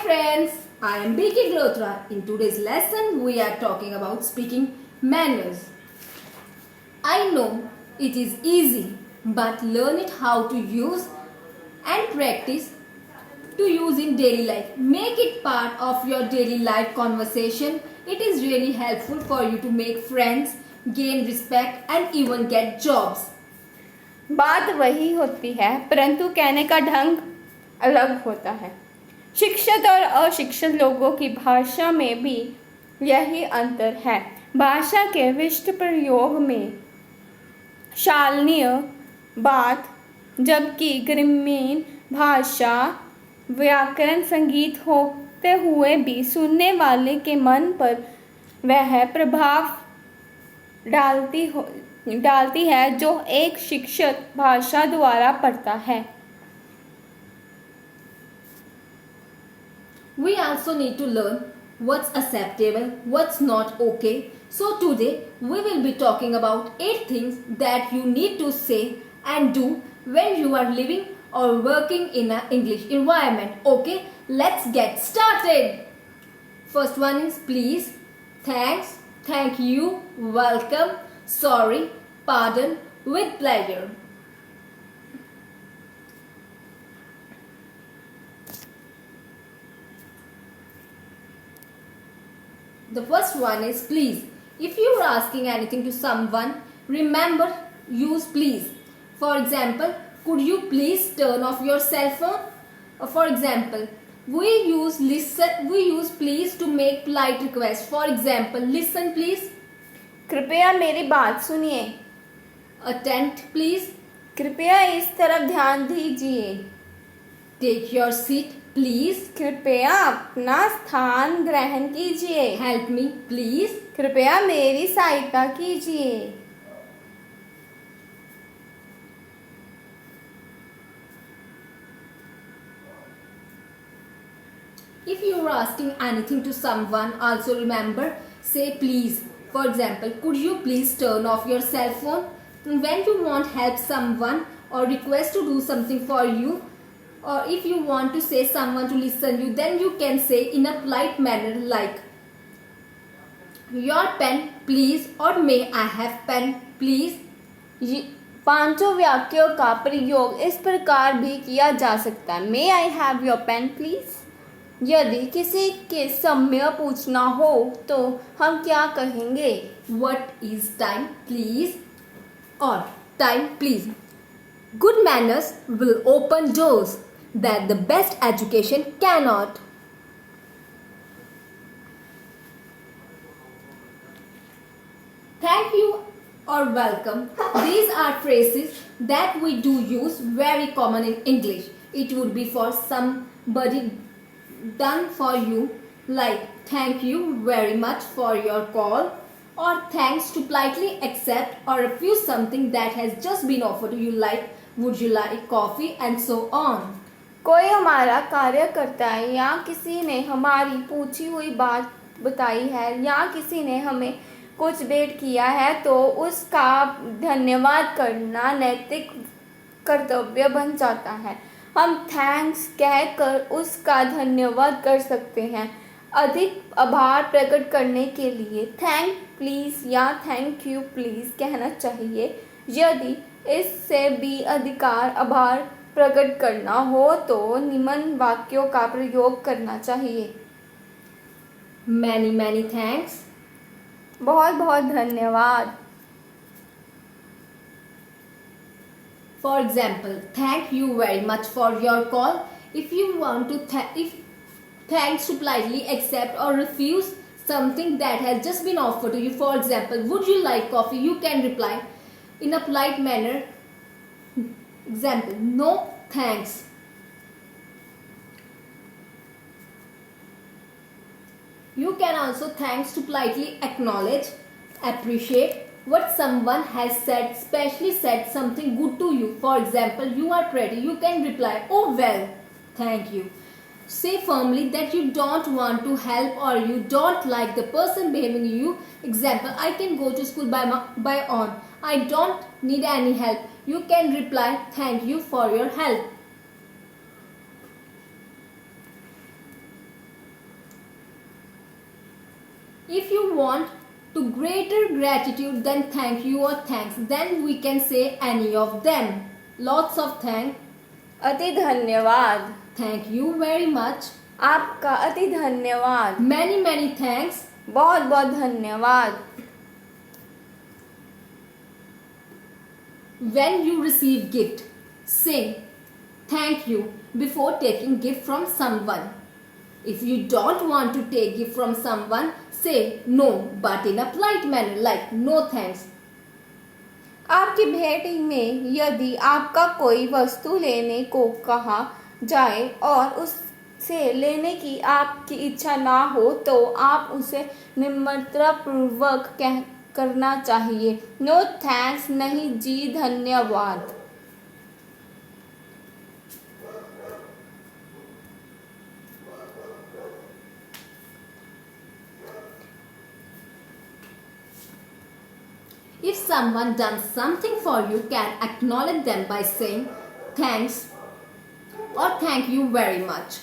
friends, I am Biki Glotra. In today's lesson, we are talking about speaking manners. I know it is easy, but learn it how to use and practice to use in daily life. Make it part of your daily life conversation. It is really helpful for you to make friends, gain respect and even get jobs. बात वही होती है परंतु कहने का ढंग अलग होता है। शिक्षित और अशिक्षित लोगों की भाषा में भी यही अंतर है। भाषा के विशिष्ट प्रयोग में शालीय बात, जबकि ग्रामीण भाषा व्याकरण संगीत होते हुए भी सुनने वाले के मन पर वह प्रभाव डालती है जो एक शिक्षित भाषा द्वारा पढ़ता है। We also need to learn what's acceptable, what's not okay. So today we will be talking about 8 things that you need to say and do when you are living or working in an English environment. Okay, let's get started. First one is please, thanks, thank you, welcome, sorry, pardon, with pleasure. The first one is please. If you are asking anything to someone, remember use please. For example, could you please turn off your cell phone? Or for example, we use please to make polite requests. For example, listen please. कृपया मेरी बात सुनिए। Attend please. कृपया इस तरफ ध्यान दीजिए। Take your seat please. कृपया अपना स्थान ग्रहण कीजिए। Help me please. कृपया मेरी सहायता कीजिए। If you are asking anything to someone, also remember say please. For example, could you please turn off your cell phone? When you want help someone or request to do something for you, or if you want to say someone to listen you, then you can say in a polite manner like your pen please or may I have pen please. पांचों वाक्यों का प्रयोग इस प्रकार भी किया जा सकता है। May I have your pen please. यदि किसी के समय पूछना हो तो हम क्या कहेंगे? What is time please or time please. Good manners will open doors that the best education cannot. Thank you or welcome. These are phrases that we do use very common in English. It would be for somebody done for you like thank you very much for your call or thanks to politely accept or refuse something that has just been offered to you like would you like coffee and so on. कोई हमारा कार्य करता है या किसी ने हमारी पूछी हुई बात बताई है या किसी ने हमें कुछ भेंट किया है तो उसका धन्यवाद करना नैतिक कर्तव्य बन जाता है। हम थैंक्स कहकर उसका धन्यवाद कर सकते हैं। अधिक आभार प्रकट करने के लिए थैंक प्लीज या थैंक यू प्लीज कहना चाहिए। यदि इससे भी अधिकार आभार प्रकट करना हो तो निम्न वाक्यों का प्रयोग करना चाहिए। Many thanks. बहुत बहुत धन्यवाद। For example, thank you very much for your call. If you want to thanks to politely accept or refuse something that has just been offered to you. For example, would you like coffee? You can reply in a polite manner. Example, no thanks. You can also thanks to politely acknowledge, appreciate what someone has said, especially said something good to you. For example, you are pretty. You can reply, oh well, thank you. Say firmly that you don't want to help or you don't like the person behaving you. Example, I can go to school by on. I don't need any help. You can reply, thank you for your help. If you want to greater gratitude than thank you or thanks, then we can say any of them. Lots of thank. अति धन्यवाद. Thank you very much. आपका अति धन्यवाद. Many many thanks. बहुत बहुत धन्यवाद. When you receive gift, say thank you before taking gift from someone. If you don't want to take gift from someone, say no, but in a polite manner, like no thanks. आपकी भेंट में यदि आपका कोई वस्तु लेने को कहा जाए और उससे लेने की आपकी इच्छा ना हो तो आप उसे निम्रता पूर्वक करना चाहिए. नो थैंक्स, नहीं जी धन्यवाद. If someone done something for you, can acknowledge them by saying thanks or thank you very much.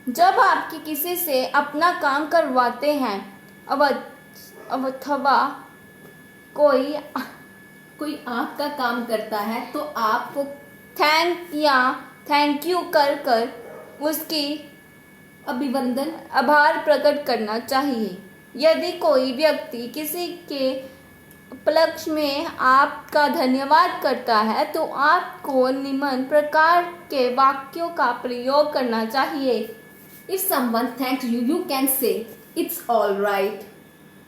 जब आपकी किसी से अपना काम करवाते हैं अथवा कोई आपका काम करता है तो आपको थैंक या थैंक यू कर उसकी अभिवंदन आभार प्रकट करना चाहिए. यदि कोई व्यक्ति किसी के उपलक्ष्य में आपका धन्यवाद करता है तो आपको निम्न प्रकार के वाक्यों का प्रयोग करना चाहिए. If someone thanks you, you can say it's all right,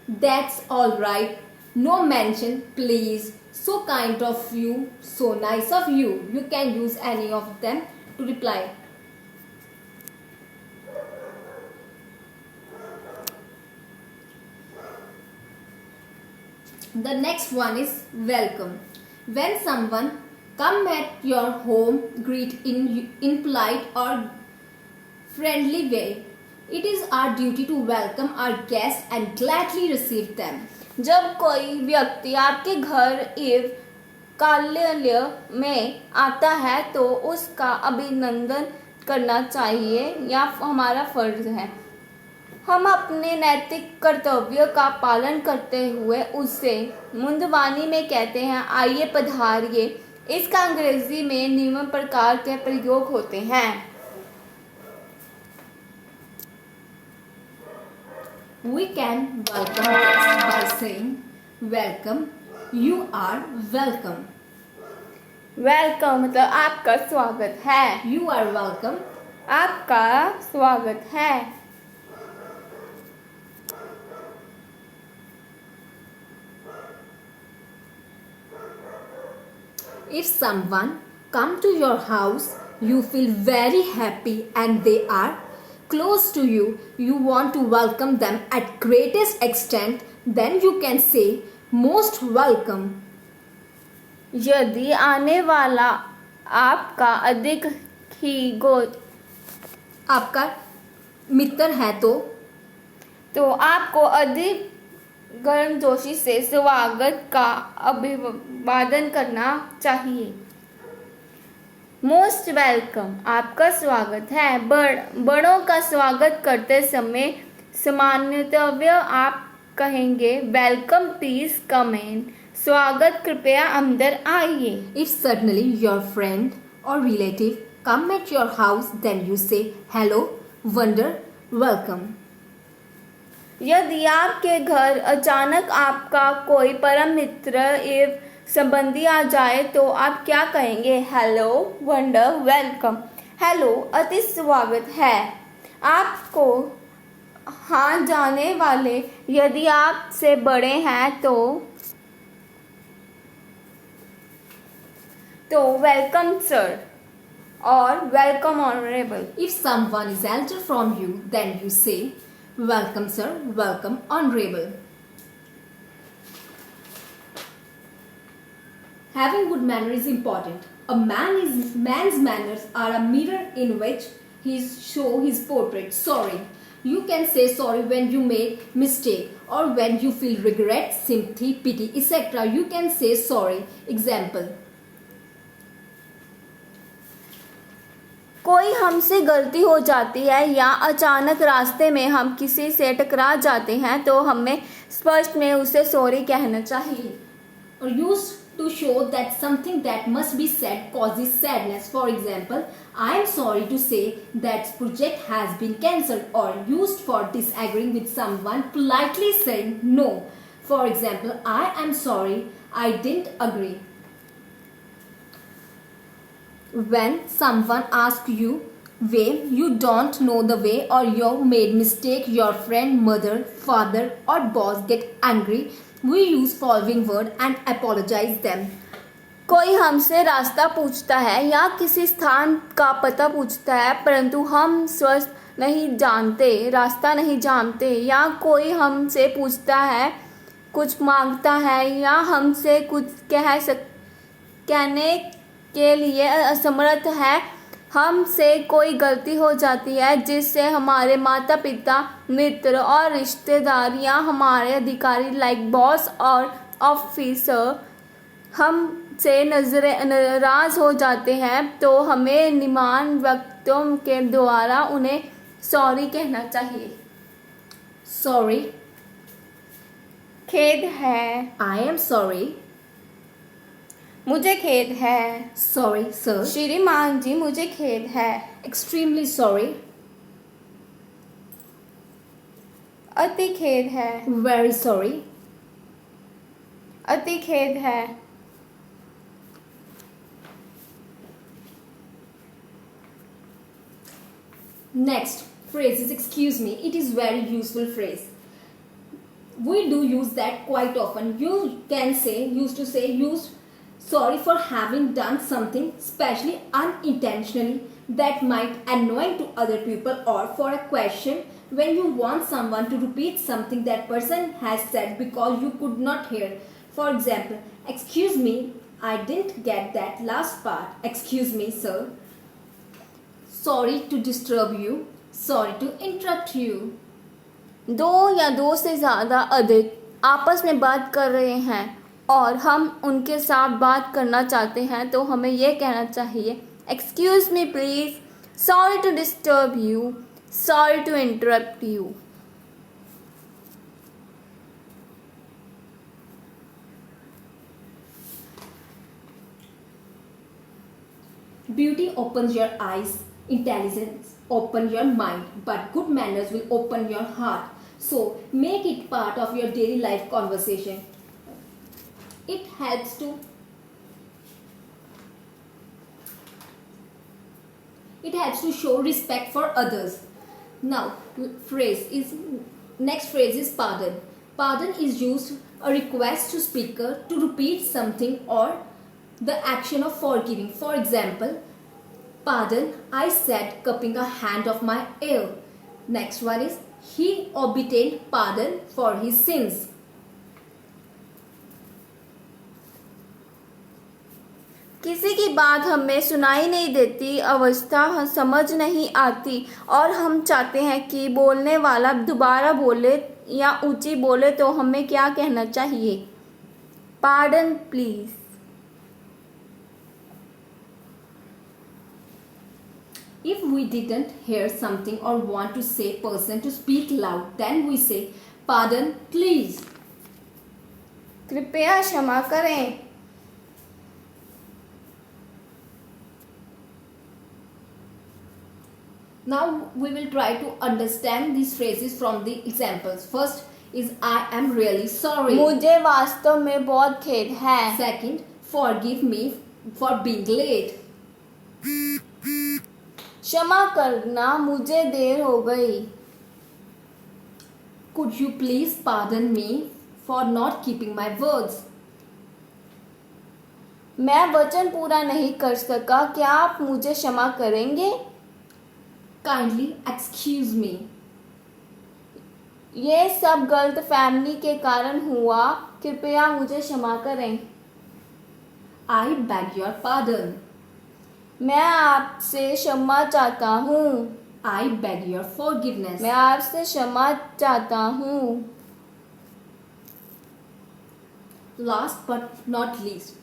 that's all right, no mention, please, so kind of you, so nice of you. You can use any of them to reply. The next one is welcome. When someone come at your home, greet in polite or friendly way. It is our duty to welcome our guests and gladly receive them. जब कोई व्यक्ति आपके घर एवं कार्यालय में आता है तो उसका अभिनंदन करना चाहिए या हमारा फर्ज है. हम अपने नैतिक कर्तव्य का पालन करते हुए उसे मुंदवानी में कहते हैं आइए पधारिए. इसका अंग्रेजी में निम्न प्रकार के प्रयोग होते हैं. We can welcome guests by saying welcome, you are welcome. Welcome मतलब आपका स्वागत है. You are welcome. आपका स्वागत है. If someone come to your house, you feel very happy and they are close to you, you want to welcome them at greatest extent, then you can say most welcome. यदि आने वाला आपका अधिक ही आपका मित्र है तो आपको अधिक गर्मजोशी से स्वागत का अभिवादन करना चाहिए. मोस्ट वेलकम आपका स्वागत है. बड़ों का स्वागत करते समय सामान्यतः आप कहेंगे वेलकम, प्लीज कम इन. स्वागत, कृपया अंदर आइए. If suddenly your friend or relative come at your house, then you say hello, wonder, welcome. यदि आपके घर अचानक आपका कोई परम मित्र एवं संबंधी आ जाए तो आप क्या कहेंगे? Hello, wonder, welcome. हेलो अति स्वागत है. आपको हाँ जाने वाले यदि आपसे बड़े हैं तो वेलकम सर और welcome honourable. If someone is elder from you, then you say welcome sir, welcome honorable. Having good manner is important. Man's manners are a mirror in which he show his portrait. Sorry. You can say sorry when you make mistake or when you feel regret, sympathy, pity, etc. You can say sorry. Example. कोई हमसे गलती हो जाती है या अचानक रास्ते में हम किसी से टकरा जाते हैं तो हमें स्पष्ट में उसे सॉरी कहना चाहिए। Or used to show that something that must be said causes sadness. For example, I am sorry to say that project has been cancelled, or used for disagreeing with someone, politely saying no. For example, I am sorry, I didn't agree. When someone asks you way you don't know the way, or you made mistake, your friend, mother, father or boss get angry, we use following word and apologize them. कोई हमसे रास्ता पूछता है या किसी स्थान का पता पूछता है परंतु हम स्वस्थ नहीं जानते, रास्ता नहीं जानते, या कोई हमसे पूछता है, कुछ मांगता है या हमसे कुछ कहने के लिए असमर्थ है, हमसे कोई गलती हो जाती है जिससे हमारे माता पिता, मित्र और रिश्तेदार या हमारे अधिकारी लाइक बॉस और ऑफिसर हमसे नाराज हो जाते हैं तो हमें निमान वक्तों के द्वारा उन्हें सॉरी कहना चाहिए। Sorry, खेद है, I am sorry. मुझे खेद है, Sorry, sir. श्रीमान जी मुझे खेद है, Extremely sorry. अति खेद है, Very sorry. अति खेद है, Next phrase is excuse me. It is very useful phrase. We do use that quite often. You can say, used to say, use sorry for having done something, especially unintentionally, that might annoy to other people, or for a question when you want someone to repeat something that person has said because you could not hear. For example, excuse me, I didn't get that last part. Excuse me, sir. Sorry to disturb you. Sorry to interrupt you. दो या दो से ज़्यादा अधिक आपस में बात कर रहे हैं और हम उनके साथ बात करना चाहते हैं तो हमें यह कहना चाहिए, excuse me please, sorry to disturb you, sorry to interrupt you. Beauty opens your eyes, intelligence opens your mind, but good manners will open your heart. So make it part of your daily life conversation. It helps to show respect for others. Now, next phrase is pardon. Pardon is used a request to speaker to repeat something or the action of forgiving. For example, pardon, I said cupping a hand of my ear. Next one is he obtained pardon for his sins. किसी की बात हमें सुनाई नहीं देती, अवस्था समझ नहीं आती और हम चाहते हैं कि बोलने वाला दोबारा बोले या ऊंची बोले तो हमें क्या कहना चाहिए? Pardon please. If we didn't hear something or want to say person to speak loud, then we say pardon please. कृपया क्षमा करें। Now we will try to understand these phrases from the examples. First is I am really sorry. मुझे वास्तव में बहुत खेद है। Second, forgive me for being late. क्षमा करना, मुझे देर हो गई। Could you please pardon me for not keeping my words? मैं वचन पूरा नहीं कर सका, क्या आप मुझे क्षमा करेंगे? Kindly excuse me. ये सब गलत फहमी के कारण हुआ, कृपया मुझे क्षमा करें। I beg your pardon. मैं आपसे क्षमा चाहता हूँ। I beg your forgiveness. मैं आपसे क्षमा चाहता हूँ। Last but not least,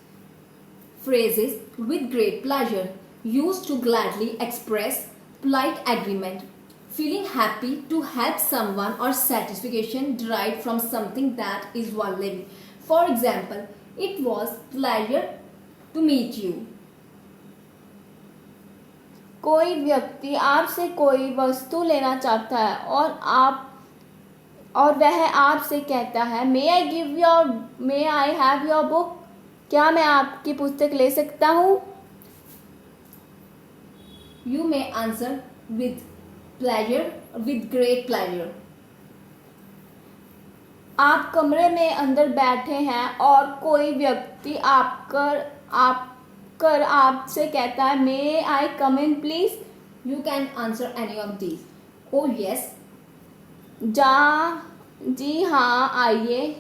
phrases with great pleasure. used to gladly express polite agreement, feeling happy to help someone, or satisfaction derived from something that is valuable. For example, it was pleasure to meet you. कोई व्यक्ति आपसे कोई वस्तु लेना चाहता है और वह आपसे कहता है may I have your book, क्या मैं आपकी पुस्तक ले सकता हूँ? You may answer with pleasure, with great pleasure. आप कमरे में अंदर बैठे हैं और कोई व्यक्ति आपसे कहता है may I come in please? You can answer any of these. Oh yes, जी हाँ आइए,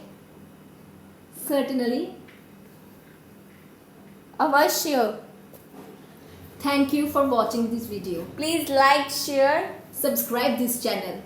certainly. अवश्य। Thank you for watching this video. Please like share Subscribe this channel.